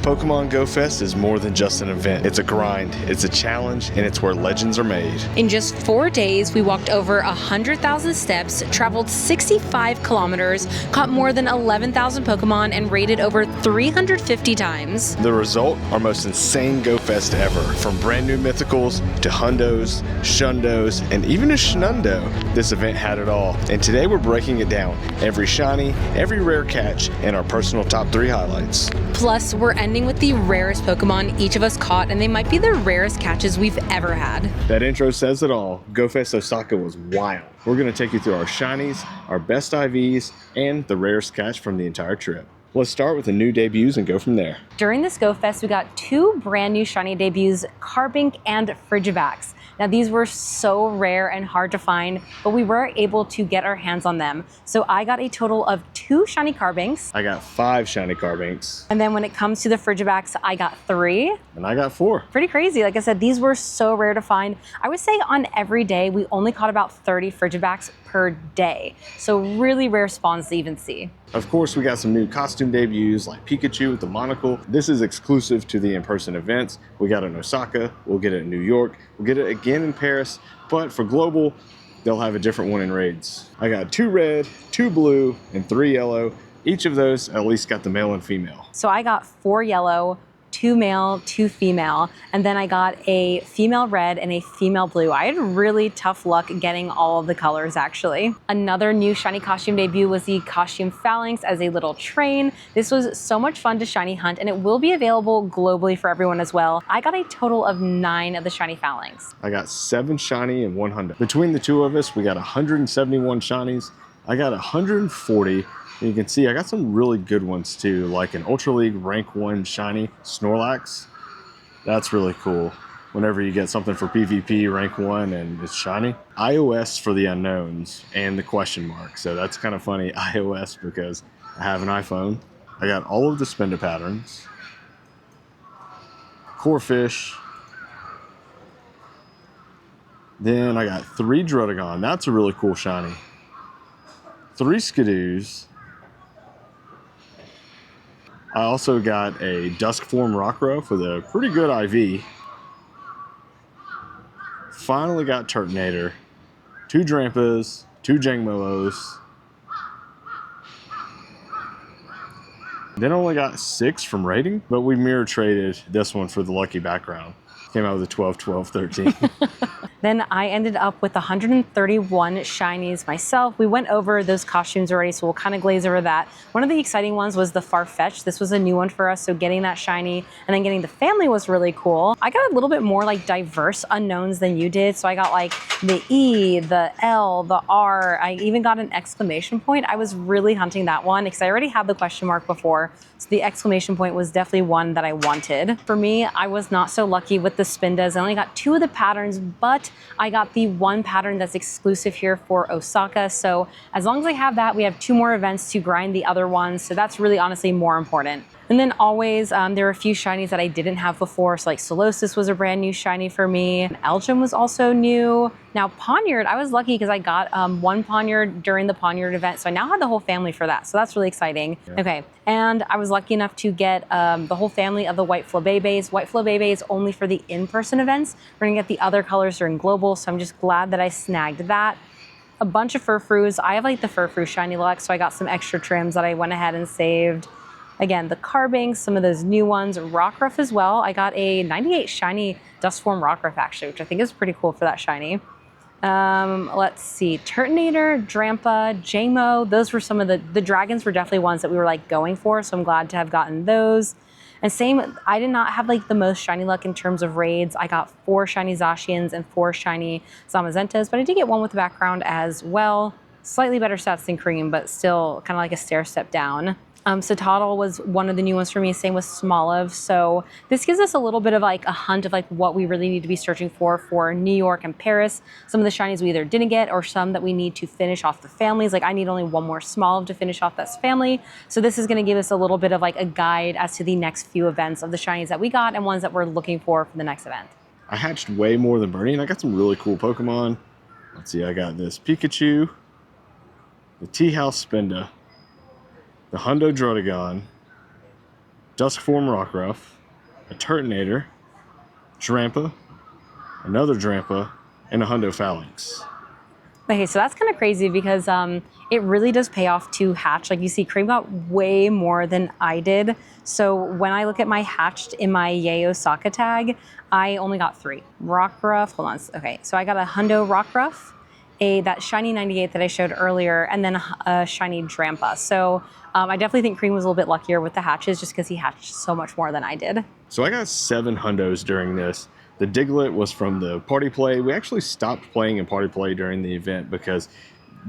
Pokemon Go Fest is more than just an event. It's a grind, it's a challenge, and it's where legends are made. In just 4 days, we walked over 100,000 steps, traveled 65 kilometers, caught more than 11,000 Pokemon, and raided over 350 times. The result? Our most insane Go Fest ever. From brand new mythicals to hundos, shundos, and even a Shnundo. This event had it all. And today we're breaking it down. Every shiny, every rare catch, and our personal top 3 highlights. Plus, we're ending with the rarest Pokemon each of us caught, and they might be the rarest catches we've ever had. That intro says it all. Go Fest Osaka was wild. We're going to take you through our shinies, our best IVs, and the rarest catch from the entire trip. Let's start with the new debuts and go from there. During this Go Fest, we got 2 brand new shiny debuts, Carbink and Frigibax. Now these were so rare and hard to find, but we were able to get our hands on them. So I got a total of 2 shiny Carbinks. I got 5 shiny Carbinks. And then when it comes to the Frigibax, I got 3. And I got 4. Pretty crazy. Like I said, these were so rare to find. I would say on every day, we only caught about 30 Frigibax per day. So really rare spawns to even see. Of course, we got some new costume debuts like Pikachu with the Monocle. This is exclusive to the in-person events. We got it in Osaka, we'll get it in New York, we'll get it again in Paris, but for global, they'll have a different one in raids. I got 2 red, 2 blue, and 3 yellow. Each of those at least got the male and female. So I got 4 yellow, 2 male, 2 female, and then I got a female red and a female blue. I had really tough luck getting all of the colors, actually. Another new shiny costume debut was the costume Falinks as a little train. This was so much fun to shiny hunt, and it will be available globally for everyone as well. I got a total of 9 of the shiny Falinks. I got 7 shiny and 1 hundo. Between the 2 of us, we got 171 shinies. I got 140. And you can see I got some really good ones too, like an Ultra League rank 1 shiny Snorlax. That's really cool. Whenever you get something for PvP rank 1 and it's shiny. iOS for the unknowns and the question mark. So that's kind of funny, iOS, because I have an iPhone. I got all of the Spinda patterns. Corphish. Then I got 3 Druddigon. That's a really cool shiny. 3 Skidoos. I also got a Dusk Form Rockruff with a pretty good IV. Finally got Turtonator, 2 Drampas, 2 Jangmo-os. Then only got 6 from rating, but we mirror traded this one for the lucky background. Came out with a 12, 12, 13. Then I ended up with 131 shinies myself. We went over those costumes already, so we'll kind of glaze over that. One of the exciting ones was the Farfetch'd. This was a new one for us, so getting that shiny and then getting the family was really cool. I got a little bit more like diverse unknowns than you did. So I got like the E, the L, the R. I even got an exclamation point. I was really hunting that one because I already had the question mark before. So the exclamation point was definitely one that I wanted. For me, I was not so lucky with the Spindas. I only got 2 of the patterns, but I got the 1 pattern that's exclusive here for Osaka. So as long as I have that, we have 2 more events to grind the other ones. So that's really honestly more important. And then always, there were a few shinies that I didn't have before. So like Solosis was a brand new shiny for me. Elgyem was also new. Now Pawniard, I was lucky because I got 1 Pawniard during the Pawniard event. So I now have the whole family for that. So that's really exciting. Yeah. Okay, and I was lucky enough to get the whole family of the white Flabebes. White Flabebe is only for the in-person events. We're gonna get the other colors during global. So I'm just glad that I snagged that. A bunch of Furfroos. I have like the Furfrou shiny luck. So I got some extra trims that I went ahead and saved. Again, the Carbink, some of those new ones, Rockruff as well. I got a 98 shiny Dust Form Rockruff actually, which I think is pretty cool for that shiny. Let's see, Turtonator, Drampa, Jangmo-o. Those were some of the dragons were definitely ones that we were like going for, so I'm glad to have gotten those. And same, I did not have like the most shiny luck in terms of raids. I got 4 shiny Zacians and 4 shiny Zamazentas, but I did get 1 with the background as well. Slightly better stats than Cream, but still kind of like a stair step down. Citadel was one of the new ones for me, same with Smoliv. So this gives us a little bit of like a hunt of like what we really need to be searching for New York and Paris. Some of the shinies we either didn't get or some that we need to finish off the families. Like I need only 1 more Smoliv to finish off this family. So this is gonna give us a little bit of like a guide as to the next few events of the shinies that we got and ones that we're looking for the next event. I hatched way more than Bernie and I got some really cool Pokemon. Let's see, I got this Pikachu, the Tea House Spinda, the Hundo Druddigon, Duskform Rockruff, a Turtonator, Drampa, another Drampa, and a Hundo Falinks. Okay, so that's kind of crazy because it really does pay off to hatch. Like you see, Cream got way more than I did. So when I look at my hatched in my Fest Osaka tag, I only got 3. Rockruff, hold on. Okay, so I got a Hundo Rockruff, that shiny 98 that I showed earlier, and then a shiny Drampa. So I definitely think Cream was a little bit luckier with the hatches just because he hatched so much more than I did. So I got 7 Hundos during this. The Diglett was from the party play. We actually stopped playing in party play during the event because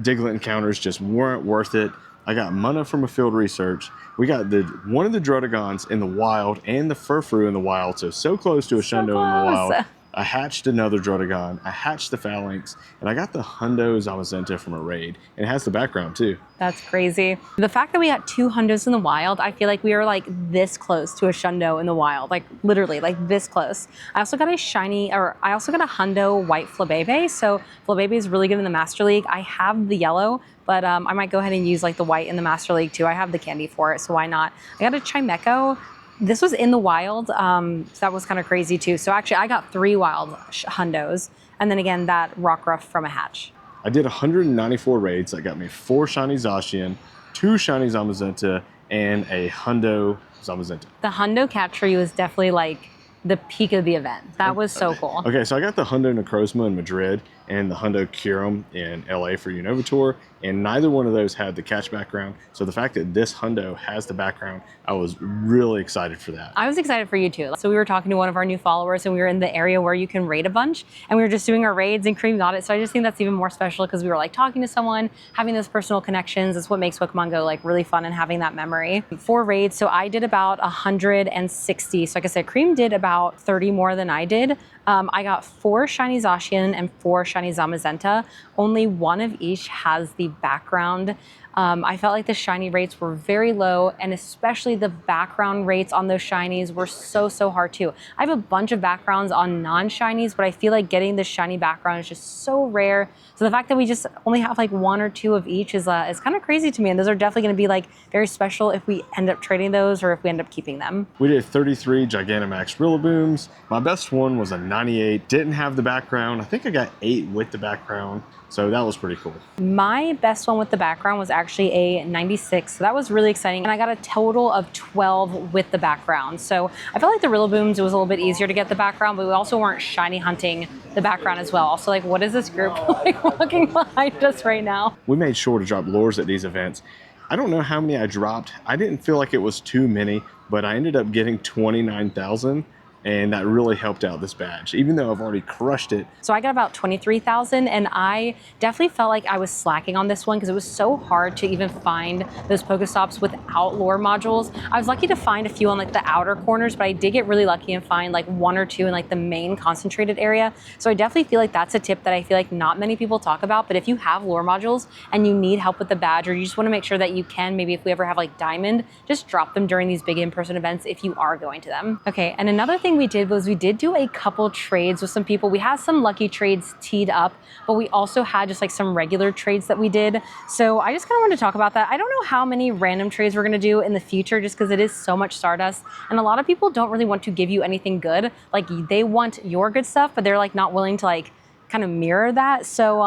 Diglett encounters just weren't worth it. I got Mana from a field research. We got one of the Druddigons in the wild and the Furfrou in the wild, so close to a Shundo in the wild. I hatched another Druddigon, I hatched the Falinks, and I got the Hundo Zamazenta from a raid. And it has the background too. That's crazy. The fact that we got 2 Hundos in the wild, I feel like we are like this close to a Shundo in the wild, like literally like this close. I also got a Hundo white Flabebe. So Flabebe is really good in the Master League. I have the yellow, but I might go ahead and use like the white in the Master League too. I have the candy for it, so why not? I got a Chimecho. This was in the wild, so that was kind of crazy too. So actually I got 3 wild Hundos, and then again that Rockruff from a hatch. I did 194 raids. That got me 4 shiny Zacian, 2 shiny Zamazenta, and a Hundo Zamazenta. The Hundo catch for you is definitely like the peak of the event. That was so cool. Okay, so I got the Hundo Necrozma in Madrid and the Hundo Curum in LA for Unova Tour, and neither one of those had the catch background. So the fact that this Hundo has the background, I was really excited for that. I was excited for you too. So we were talking to one of our new followers and we were in the area where you can raid a bunch, and we were just doing our raids and Cream got it. So I just think that's even more special because we were like talking to someone, having those personal connections. That's what makes Pokemon Go like really fun and having that memory. 4 raids, so I did about 160. So like I said, Cream did about 30 more than I did. I got 4 shiny Zacian and 4 shiny Zamazenta. Only one of each has the background. I felt like the shiny rates were very low, and especially the background rates on those shinies were so hard too. I have a bunch of backgrounds on non-shinies, but I feel like getting the shiny background is just so rare. So the fact that we just only have like 1 or 2 of each is kind of crazy to me, and those are definitely going to be like very special if we end up trading those or if we end up keeping them. We did 33 Gigantamax Rillabooms. My best one was a 98. Didn't have the background. I think I got 8 with the background. So that was pretty cool. My best one with the background was actually a 96. So that was really exciting. And I got a total of 12 with the background. So I felt like the Rillabooms, it was a little bit easier to get the background, but we also weren't shiny hunting the background as well. Also, like, what is this group like looking behind us right now? We made sure to drop lures at these events. I don't know how many I dropped. I didn't feel like it was too many, but I ended up getting 29,000. And that really helped out this badge, even though I've already crushed it. So I got about 23,000, and I definitely felt like I was slacking on this one because it was so hard to even find those Pokestops without lure modules. I was lucky to find a few on like the outer corners, but I did get really lucky and find like 1 or 2 in like the main concentrated area. So I definitely feel like that's a tip that I feel like not many people talk about, but if you have lure modules and you need help with the badge, or you just want to make sure that you can, maybe if we ever have like Diamond, just drop them during these big in-person events if you are going to them. Okay, and another thing we did was we did do a couple trades with some people. We had some lucky trades teed up, but we also had just like some regular trades that we did. So I just kind of wanted to talk about that. I don't know how many random trades we're gonna do in the future just because it is so much Stardust. And a lot of people don't really want to give you anything good. Like they want your good stuff, but they're like not willing to like kind of mirror that. So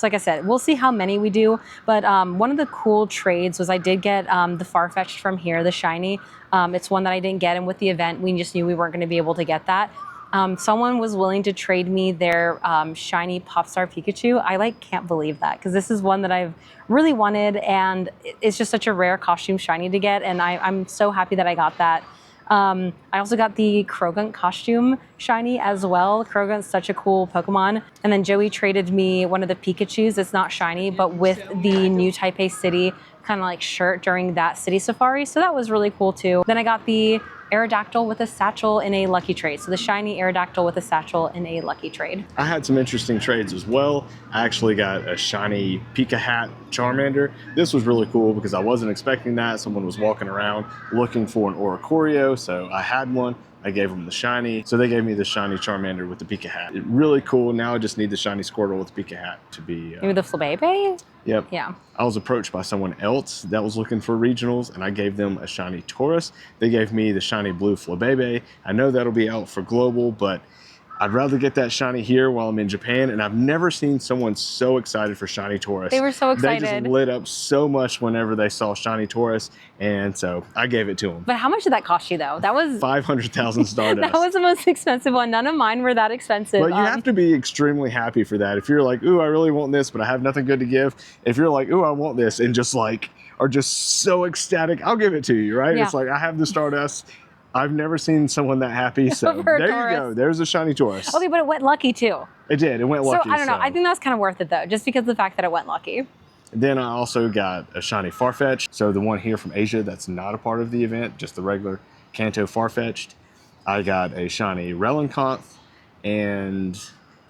like I said, we'll see how many we do. But one of the cool trades was I did get the Farfetch'd from here, the shiny. It's one that I didn't get, and with the event, we just knew we weren't going to be able to get that. Someone was willing to trade me their shiny Popstar Pikachu. I like can't believe that because this is one that I've really wanted, and it's just such a rare costume shiny to get, and I'm so happy that I got that. I also got the Croagunk costume shiny as well. Croagunk's such a cool Pokemon. And then Joey traded me one of the Pikachus. It's not shiny, but with the new Taipei City kind of like shirt during that city safari. So that was really cool too. Then I got the Aerodactyl with a satchel in a lucky trade. So the shiny Aerodactyl with a satchel in a lucky trade. I had some interesting trades as well. I actually got a shiny Pika hat Charmander. This was really cool because I wasn't expecting that. Someone was walking around looking for an Oricorio, so I had one. I gave them the shiny, so they gave me the shiny Charmander with the Pika hat. Really cool. Now I just need the shiny Squirtle with the Pika hat to be... Maybe the Flabebe? Yep. Yeah. I was approached by someone else that was looking for regionals, and I gave them a shiny Taurus. They gave me the shiny blue Flabebe. I know that'll be out for global, but I'd rather get that shiny here while I'm in Japan, and I've never seen someone so excited for shiny Taurus. They were so excited. They just lit up so much whenever they saw shiny Taurus, and so I gave it to them. But how much did that cost you though? That was 500,000 Stardust. That was the most expensive one. None of mine were that expensive. But you have to be extremely happy for that. If you're like, ooh, I really want this, but I have nothing good to give. If you're like, ooh, I want this, and just like are just so ecstatic, I'll give it to you, right? Yeah. It's like I have the Stardust. I've never seen someone that happy, so there you go. There's a shiny Taurus. Okay, but it went lucky too. It did. It went lucky. So I don't know. I think that was kind of worth it though, just because of the fact that it went lucky. Then I also got a shiny Farfetch'd. So the one here from Asia that's not a part of the event, just the regular Kanto Farfetch'd. I got a shiny Relinconth, and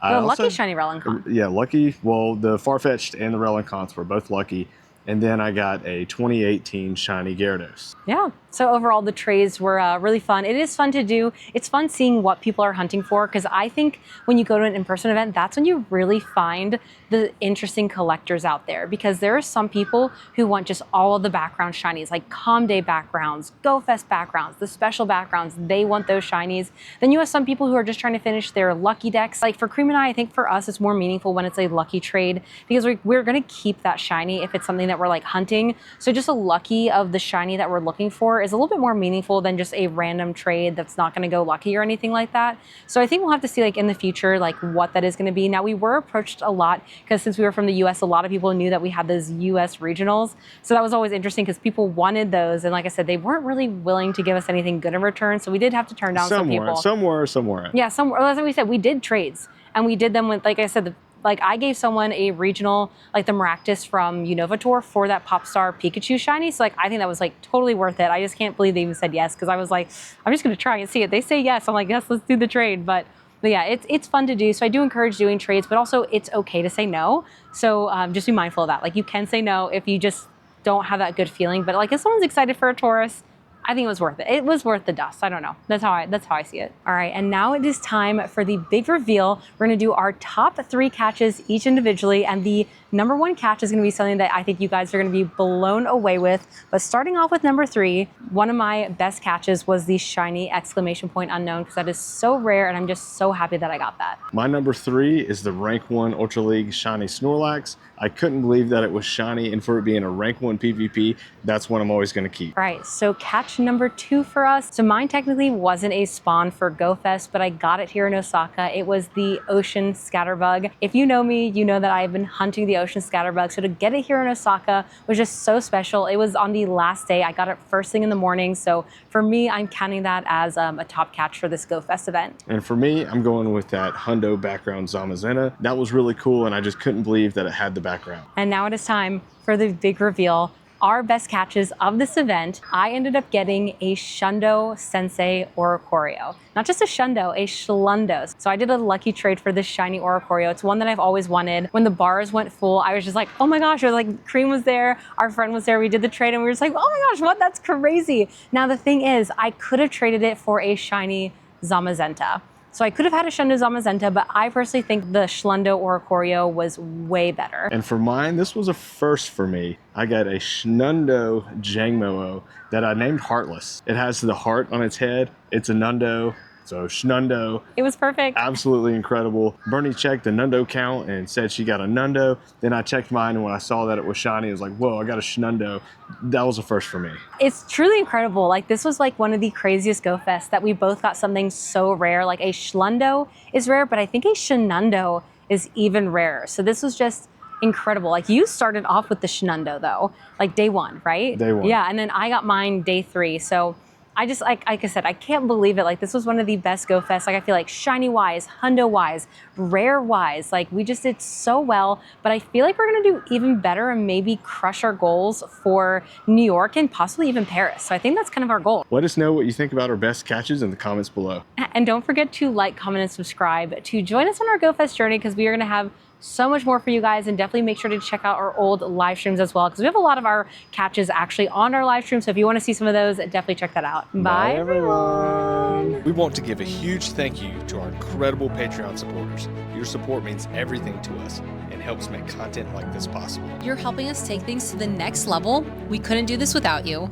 lucky shiny Relinconth. Yeah, lucky. Well, the Farfetch'd and the Relinconth were both lucky. And then I got a 2018 shiny Gyarados. Yeah. So overall, the trades were really fun. It is fun to do. It's fun seeing what people are hunting for, because I think when you go to an in-person event, that's when you really find the interesting collectors out there, because there are some people who want just all of the background shinies, like Com Day backgrounds, Go Fest backgrounds, the special backgrounds. They want those shinies. Then you have some people who are just trying to finish their lucky decks. Like for Cream and I think for us, it's more meaningful when it's a lucky trade, because we're going to keep that shiny if it's something that we're like hunting. So just a lucky of the shiny that we're looking for is a little bit more meaningful than just a random trade that's not going to go lucky or anything like that. So I think we'll have to see like in the future like what that is going to be. Now we were approached a lot because since we were from the US, a lot of people knew that we had those US regionals. So that was always interesting because people wanted those, and like I said, they weren't really willing to give us anything good in return. So we did have to turn down some people. Some were. Yeah, some were. As we said, we did trades, and we did them with, like I said, like I gave someone a regional, like the Maractus from Unova Tour for that Popstar Pikachu shiny. So like, I think that was like totally worth it. I just can't believe they even said yes, because I was like, I'm just going to try and see it. They say yes. I'm like, yes, let's do the trade. But yeah, it's fun to do. So I do encourage doing trades, but also it's okay to say no. So just be mindful of that. Like you can say no if you just don't have that good feeling. But like if someone's excited for a Taurus, I think it was worth it. It was worth the dust. I don't know. That's how I see it. All right, and now it is time for the big reveal. We're gonna do our top 3 catches each individually, and the number 1 catch is gonna be something that I think you guys are gonna be blown away with. But starting off with number 3, one of my best catches was the shiny exclamation point Unown, because that is so rare, and I'm just so happy that I got that. My number 3 is the rank 1 Ultra League shiny Snorlax. I couldn't believe that it was shiny, and for it being a rank 1 PvP, that's what I'm always gonna keep. All right, so catch number 2 for us. So mine technically wasn't a spawn for Go Fest, but I got it here in Osaka. It was the Ocean Scatterbug. If you know me, you know that I've been hunting the Ocean Scatterbug. So to get it here in Osaka was just so special. It was on the last day. I got it first thing in the morning. So for me, I'm counting that as a top catch for this Go Fest event. And for me, I'm going with that Hundo background Zamazenta. That was really cool, and I just couldn't believe that it had the background. And now it is time for the big reveal. Our best catches of this event, I ended up getting a Shundo Sensei Oricorio. Not just a Shundo, a shlundos. So I did a lucky trade for this shiny Oricorio. It's one that I've always wanted. When the bars went full, I was just like, oh my gosh, or like Cream was there, our friend was there, we did the trade, and we were just like, oh my gosh, what? That's crazy. Now the thing is, I could have traded it for a shiny Zamazenta. So I could have had a Shundo Zamazenta, but I personally think the Shlundo Oricorio was way better. And for mine, this was a first for me. I got a Shnundo Jangmo-o that I named Heartless. It has the heart on its head. It's a nundo, so Shnundo. It was perfect. Absolutely incredible. Bernie checked the nundo count and said she got a nundo. Then I checked mine, and when I saw that it was shiny, I was like, whoa, I got a Shnundo. That was a first for me. It's truly incredible. Like this was like one of the craziest Go Fests that we both got something so rare. Like a Shlundo is rare, but I think a Shundo is even rarer. So this was just incredible. Like you started off with the Shnundo though, like day 1, right? Day 1. Yeah, and then I got mine day 3. So I just, like I said, I can't believe it. Like this was one of the best Go Fests. Like I feel like shiny wise, hundo wise, rare wise, like we just did so well, but I feel like we're gonna do even better and maybe crush our goals for New York and possibly even Paris. So I think that's kind of our goal. Let us know what you think about our best catches in the comments below. And don't forget to like, comment, and subscribe to join us on our Go Fest journey, because we are gonna have so much more for you guys, and definitely make sure to check out our old live streams as well, because we have a lot of our catches actually on our live stream. So if you want to see some of those, definitely check that out. Bye everyone. We want to give a huge thank you to our incredible Patreon supporters. Your support means everything to us and helps make content like this possible. You're helping us take things to the next level. We couldn't do this without you.